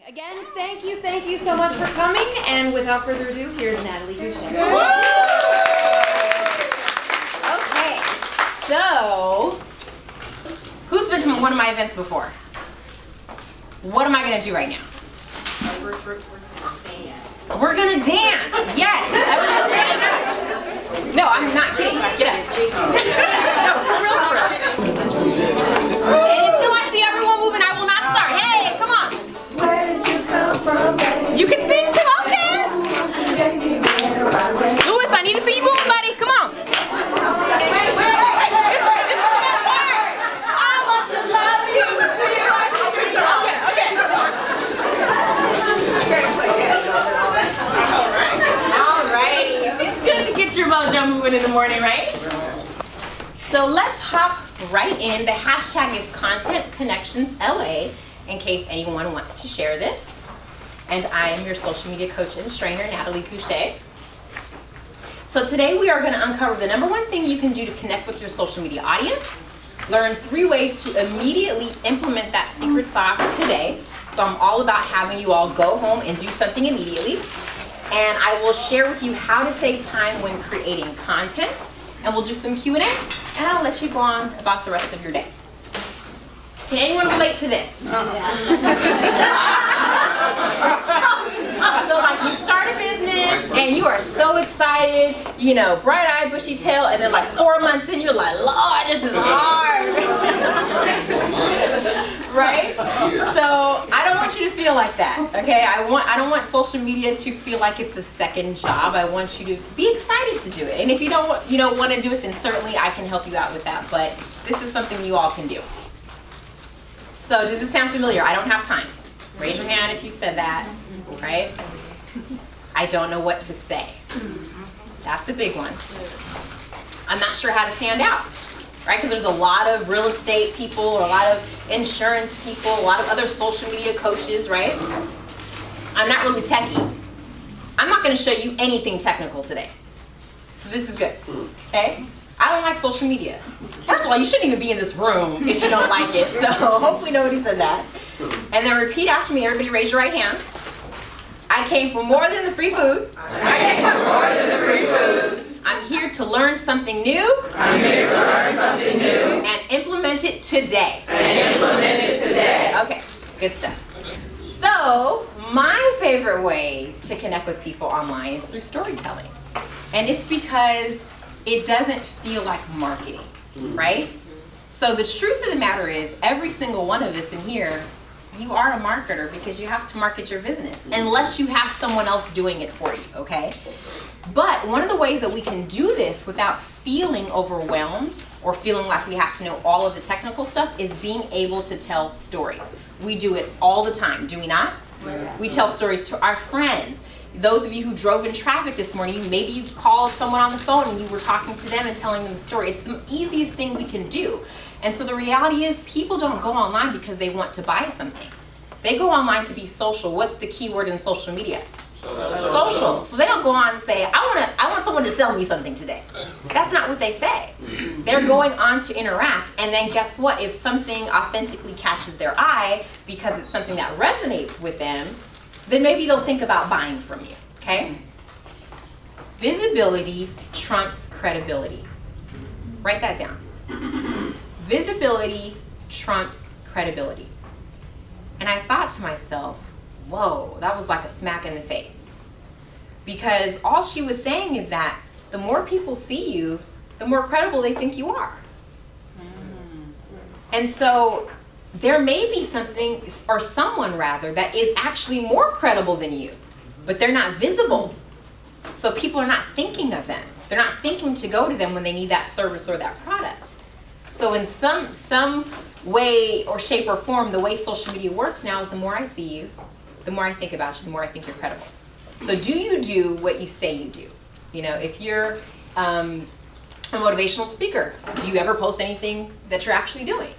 Again, thank you so much for coming, and without further ado, here's Natalie Gouche. Okay, so, who's been to one of my events before? What am I gonna do right now? We're gonna dance, yes, everyone stand up. No, I'm not kidding, get up. No, for real. And until I see everyone moving, I will not start. Hey, come on. You can sing too, okay. Louis, I need to see you moving, buddy, come on. I want to love you. Okay. Alrighty, it's good to get your mojo moving in the morning, right? So let's hop right in. The hashtag is Content Connections LA, in case anyone wants to share this. And I am your social media coach and trainer, Natalie Gouche. So today we are going to uncover the number one thing you can do to connect with your social media audience, learn 3 ways to immediately implement that secret sauce today. So I'm all about having you all go home and do something immediately. And I will share with you how to save time when creating content. And we'll do some Q&A, and I'll let you go on about the rest of your day. Can anyone relate to this? So like you start a business and you are so excited, you know, bright-eyed, bushy-tailed, and then like 4 months in you're like, Lord, this is hard. Right? So I don't want you to feel like that, okay? I don't want social media to feel like it's a second job. I want you to be excited to do it. And if you don't want to do it, then certainly I can help you out with that. But this is something you all can do. So does this sound familiar? I don't have time. Raise your hand if you've said that, right? I don't know what to say. That's a big one. I'm not sure how to stand out, right? Because there's a lot of real estate people, or a lot of insurance people, a lot of other social media coaches, right? I'm not really techie. I'm not going to show you anything technical today. So this is good, okay? I don't like social media. First of all, you shouldn't even be in this room if you don't like it. So hopefully nobody said that. And then repeat after me. Everybody raise your right hand. I came for more than the free food. I came for more than the free food. I'm here to learn something new. I'm here to learn something new. And implement it today. Okay, good stuff. So my favorite way to connect with people online is through storytelling. And it's because it doesn't feel like marketing, right? So the truth of the matter is, every single one of us in here, you are a marketer because you have to market your business, unless you have someone else doing it for you, okay? But one of the ways that we can do this without feeling overwhelmed or feeling like we have to know all of the technical stuff is being able to tell stories. We do it all the time, do we not? Yes. We tell stories to our friends. Those of you who drove in traffic this morning, maybe you called someone on the phone and you were talking to them and telling them the story. It's the easiest thing we can do. And so the reality is, people don't go online because they want to buy something. They go online to be social. What's the key word in social media? Social. So they don't go on and say, I want someone to sell me something today. That's not what they say. They're going on to interact, and then guess what? If something authentically catches their eye because it's something that resonates with them, then maybe they'll think about buying from you, okay? Visibility trumps credibility. Write that down. Visibility trumps credibility. And I thought to myself, whoa, that was like a smack in the face. Because all she was saying is that the more people see you, the more credible they think you are. And so there may be something, or someone rather, that is actually more credible than you, but they're not visible. So people are not thinking of them. They're not thinking to go to them when they need that service or that product. So in some way or shape or form, the way social media works now is the more I see you, the more I think about you, the more I think you're credible. So do you do what you say you do? You know, if you're a motivational speaker, do you ever post anything that you're actually doing?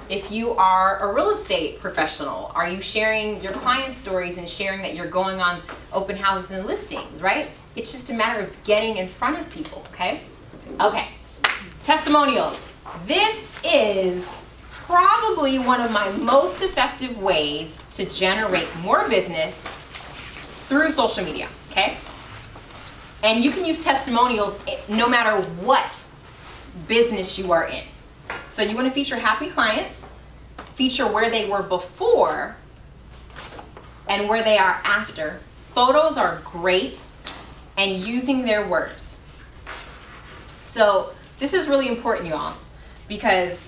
If you are a real estate professional, are you sharing your client stories and sharing that you're going on open houses and listings, right? It's just a matter of getting in front of people, okay? Okay, testimonials. This is probably one of my most effective ways to generate more business through social media, okay? And you can use testimonials no matter what business you are in. So you want to feature happy clients, feature where they were before and where they are after. Photos are great, and using their words. So this is really important, y'all, because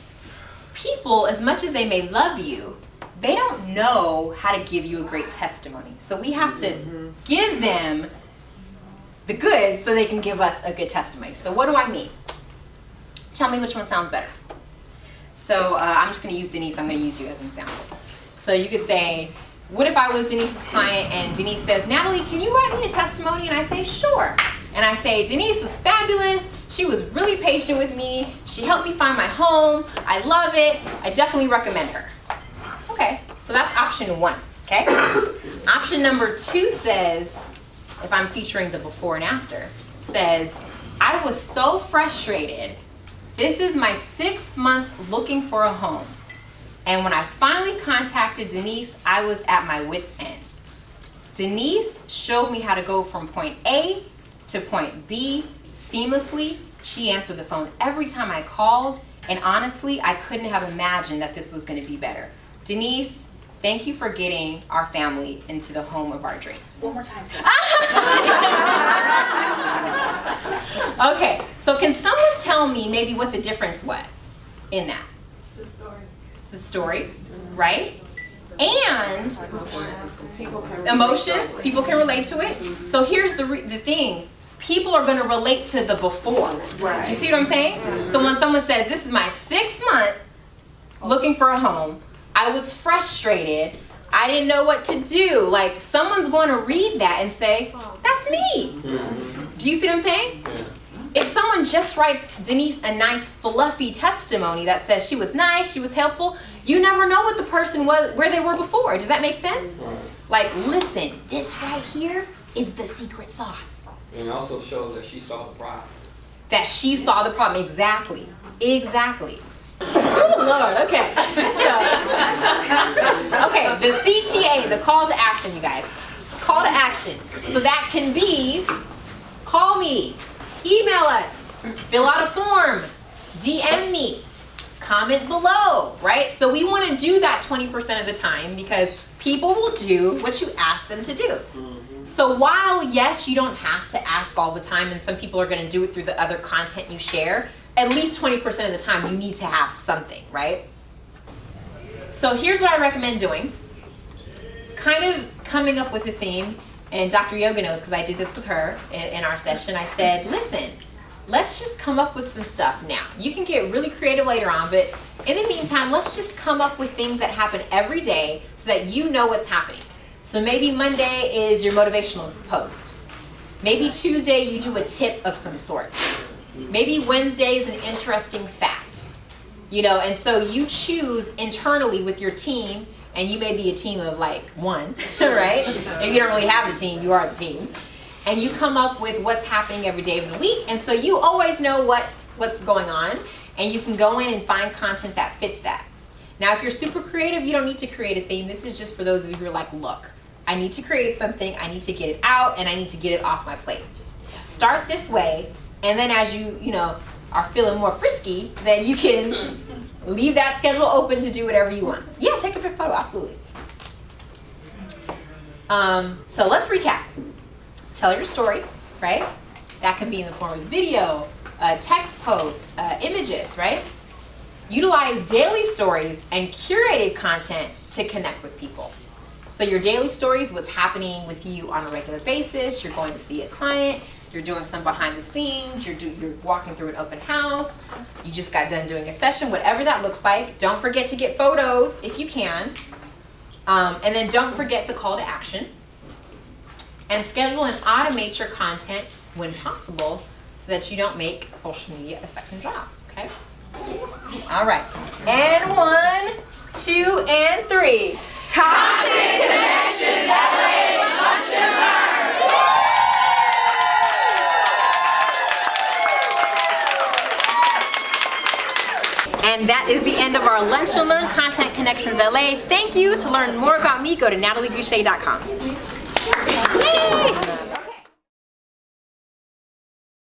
people, as much as they may love you, they don't know how to give you a great testimony. So we have to give them the good so they can give us a good testimony. So what do I mean? Tell me which one sounds better. So I'm just going to use Denise. I'm going to use you as an example. So you could say, what if I was Denise's client and Denise says, Natalie, can you write me a testimony? And I say, sure. And I say, Denise was fabulous. She was really patient with me. She helped me find my home. I love it. I definitely recommend her. Okay, so that's option one, okay? Option number two says, if I'm featuring the before and after, says, I was so frustrated. This is my 6th month looking for a home. And when I finally contacted Denise, I was at my wit's end. Denise showed me how to go from point A to point B seamlessly. She answered the phone every time I called, and honestly, I couldn't have imagined that this was going to be better. Denise, thank you for getting our family into the home of our dreams. One more time. Okay, so can someone tell me maybe what the difference was in that? It's a story, right? And emotions, people can relate to it. So here's the thing. People are going to relate to the before. Right. Do you see what I'm saying? So when someone says, this is my 6th month looking for a home, I was frustrated, I didn't know what to do. Like, someone's going to read that and say, that's me. Do you see what I'm saying? If someone just writes Denise a nice fluffy testimony that says she was nice, she was helpful, you never know what the person was, where they were before. Does that make sense? Like, listen, this right here is the secret sauce. And it also shows that she saw the problem. That she saw the problem. Exactly. Exactly. Oh, Lord, okay. So, okay, the CTA, the call to action, you guys. Call to action. So that can be, call me, email us, fill out a form, DM me, comment below, right? So we want to do that 20% of the time because people will do what you ask them to do. So while, yes, you don't have to ask all the time, and some people are going to do it through the other content you share, at least 20% of the time you need to have something, right? So here's what I recommend doing. Kind of coming up with a theme, and Dr. Yoga knows because I did this with her in our session. I said, listen, let's just come up with some stuff now. You can get really creative later on, but in the meantime, let's just come up with things that happen every day so that you know what's happening. So maybe Monday is your motivational post. Maybe Tuesday you do a tip of some sort. Maybe Wednesday is an interesting fact. You know, and so you choose internally with your team, and you may be a team of like 1, right? If you don't really have a team, you are the team. And you come up with what's happening every day of the week, and so you always know what's going on, and you can go in and find content that fits that. Now, if you're super creative, you don't need to create a theme. This is just for those of you who are like, look, I need to create something, I need to get it out, and I need to get it off my plate. Start this way, and then as you know, are feeling more frisky, then you can leave that schedule open to do whatever you want. Yeah, take a quick photo, absolutely. So let's recap. Tell your story, right? That can be in the form of video, text post, images, right? Utilize daily stories and curated content to connect with people. So your daily stories, what's happening with you on a regular basis, you're going to see a client, you're doing some behind the scenes, you're walking through an open house, you just got done doing a session, whatever that looks like. Don't forget to get photos if you can. And then don't forget the call to action. And schedule and automate your content when possible so that you don't make social media a second job, okay? All right, and 1, 2, and 3. Content Connections LA Lunch and Learn. And that is the end of our Lunch and Learn Content Connections LA. Thank you. To learn more about me, go to nataliegouche.com.